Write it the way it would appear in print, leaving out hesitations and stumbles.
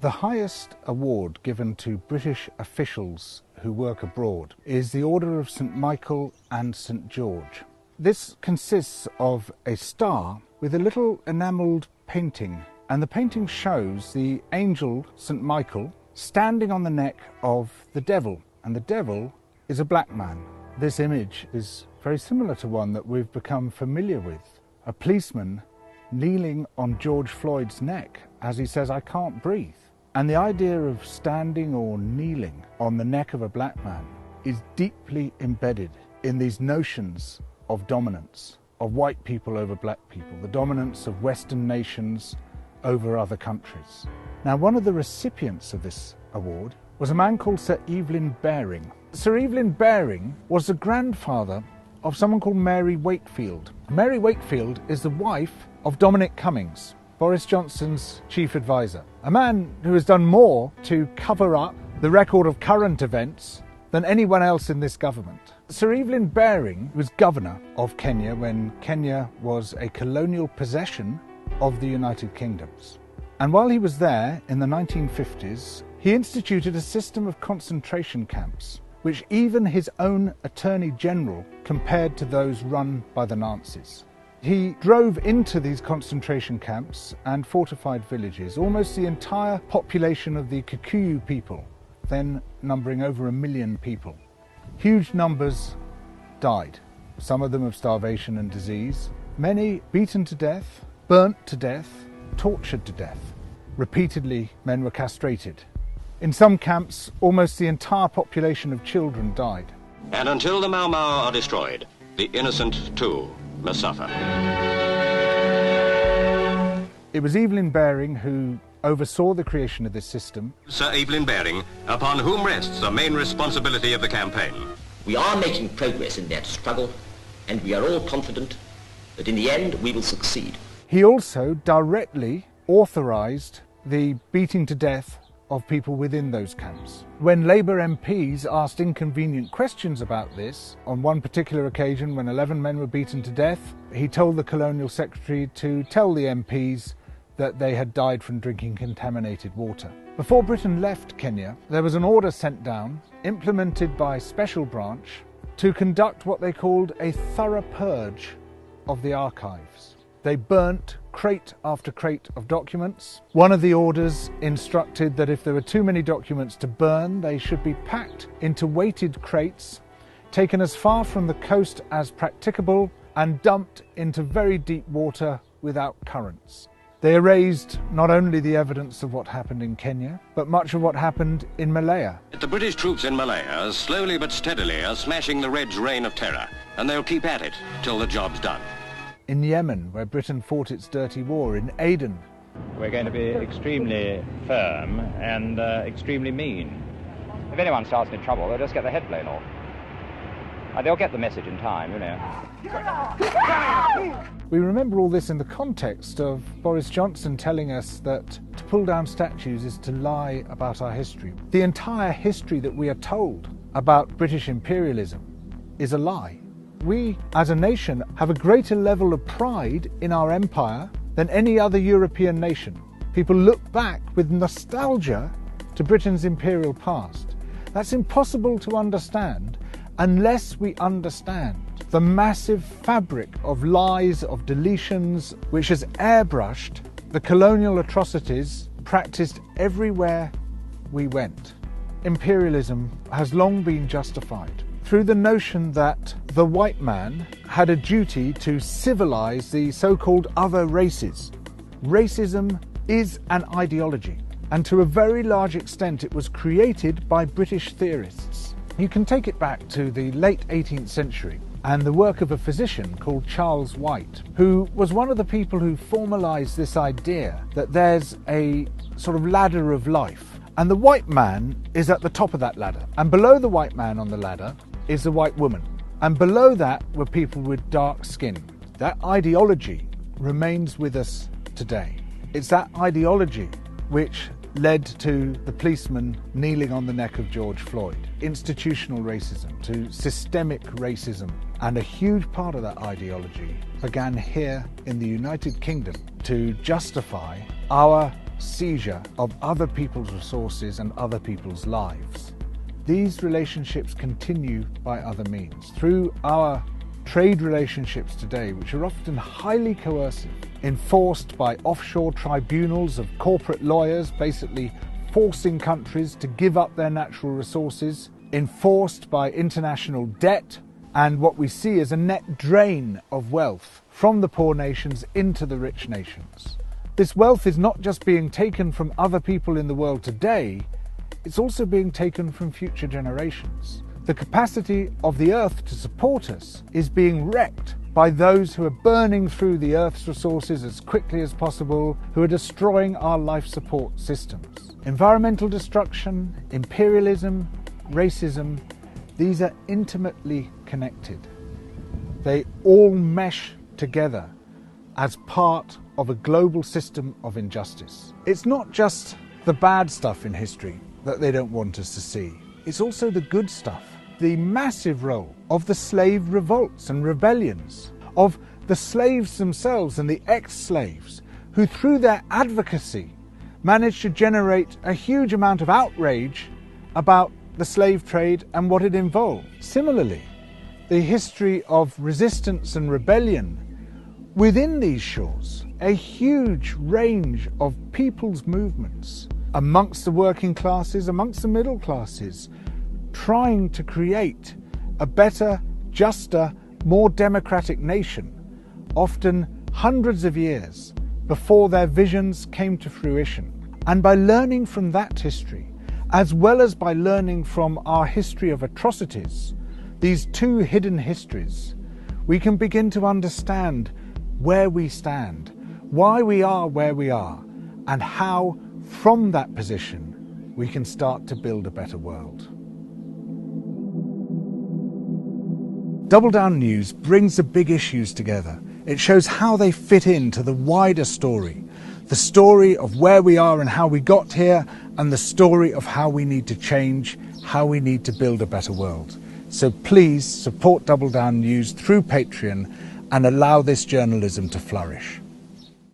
The highest award given to British officials who work abroad is the Order of St Michael and St George. This consists of a star with a little enamelled painting, and the painting shows the angel St Michael standing on the neck of the devil, and the devil is a black man. This image is very similar to one that we've become familiar with. A policeman kneeling on George Floyd's neck as he says, "I can't breathe." And the idea of standing or kneeling on the neck of a black man is deeply embedded in these notions of dominance, of white people over black people, the dominance of Western nations over other countries. Now, one of the recipients of this award was a man called Sir Evelyn Baring. Sir Evelyn Baring was the grandfather of someone called Mary Wakefield. Mary Wakefield is the wife of Dominic Cummings, Boris Johnson's chief advisor, a man who has done more to cover up the record of current events than anyone else in this government. Sir Evelyn Baring was governor of Kenya when Kenya was a colonial possession of the United Kingdoms. And while he was there in the 1950s, he instituted a system of concentration camps, which even his own Attorney General compared to those run by the Nazis. He drove into these concentration camps and fortified villages. Almost the entire population of the Kikuyu people, then numbering over 1 million people. Huge numbers died, some of them of starvation and disease. Many beaten to death, burnt to death, tortured to death. Repeatedly, men were castrated. In some camps, almost the entire population of children died. And until the Mau Mau are destroyed, the innocent too must suffer. It was Evelyn Baring who oversaw the creation of this system. Sir Evelyn Baring, upon whom rests the main responsibility of the campaign. We are making progress in that struggle, and we are all confident that in the end we will succeed. He also directly authorised the beating to death of people within those camps. When Labour MPs asked inconvenient questions about this, on one particular occasion when 11 men were beaten to death, he told the Colonial Secretary to tell the MPs that they had died from drinking contaminated water. Before Britain left Kenya, there was an order sent down, implemented by Special Branch, to conduct what they called a thorough purge of the archives. They burnt crate after crate of documents. One of the orders instructed that if there were too many documents to burn, they should be packed into weighted crates, taken as far from the coast as practicable, and dumped into very deep water without currents. They erased not only the evidence of what happened in Kenya, but much of what happened in Malaya. The British troops in Malaya, slowly but steadily, are smashing the Red's reign of terror, and they'll keep at it till the job's done. In Yemen, where Britain fought its dirty war, in Aden. We're going to be extremely firm and extremely mean. If anyone starts any trouble, they'll just get the head blown off. They'll get the message in time, you know. We remember all this in the context of Boris Johnson telling us that to pull down statues is to lie about our history. The entire history that we are told about British imperialism is a lie. We, as a nation, have a greater level of pride in our empire than any other European nation. People look back with nostalgia to Britain's imperial past. That's impossible to understand unless we understand the massive fabric of lies, of deletions, which has airbrushed the colonial atrocities practiced everywhere we went. Imperialism has long been justified through the notion that the white man had a duty to civilize the so-called other races. Racism is an ideology, and to a very large extent it was created by British theorists. You can take it back to the late 18th century and the work of a physician called Charles White, who was one of the people who formalized this idea that there's a sort of ladder of life, and the white man is at the top of that ladder, and below the white man on the ladder is the white woman, and below that were people with dark skin. That ideology remains with us today. It's that ideology which led to the policeman kneeling on the neck of George Floyd, institutional racism, to systemic racism, and a huge part of that ideology began here in the United Kingdom to justify our seizure of other people's resources and other people's lives. These relationships continue by other means, through our trade relationships today, which are often highly coercive, enforced by offshore tribunals of corporate lawyers, basically forcing countries to give up their natural resources, enforced by international debt, and what we see is a net drain of wealth from the poor nations into the rich nations. This wealth is not just being taken from other people in the world today, it's also being taken from future generations. The capacity of the earth to support us is being wrecked by those who are burning through the earth's resources as quickly as possible, who are destroying our life support systems. Environmental destruction, imperialism, racism, these are intimately connected. They all mesh together as part of a global system of injustice. It's not just the bad stuff in history that they don't want us to see. It's also the good stuff. The massive role of the slave revolts and rebellions, of the slaves themselves and the ex-slaves, who through their advocacy managed to generate a huge amount of outrage about the slave trade and what it involved. Similarly, the history of resistance and rebellion within these shores, a huge range of people's movements amongst the working classes, amongst the middle classes, trying to create a better, juster, more democratic nation, often hundreds of years before their visions came to fruition. And by learning from that history, as well as by learning from our history of atrocities, these two hidden histories, we can begin to understand where we stand, why we are where we are, and how, from that position, we can start to build a better world. Double Down News brings the big issues together. It shows how they fit into the wider story, the story of where we are and how we got here, and the story of how we need to change, how we need to build a better world. So please support Double Down News through Patreon and allow this journalism to flourish.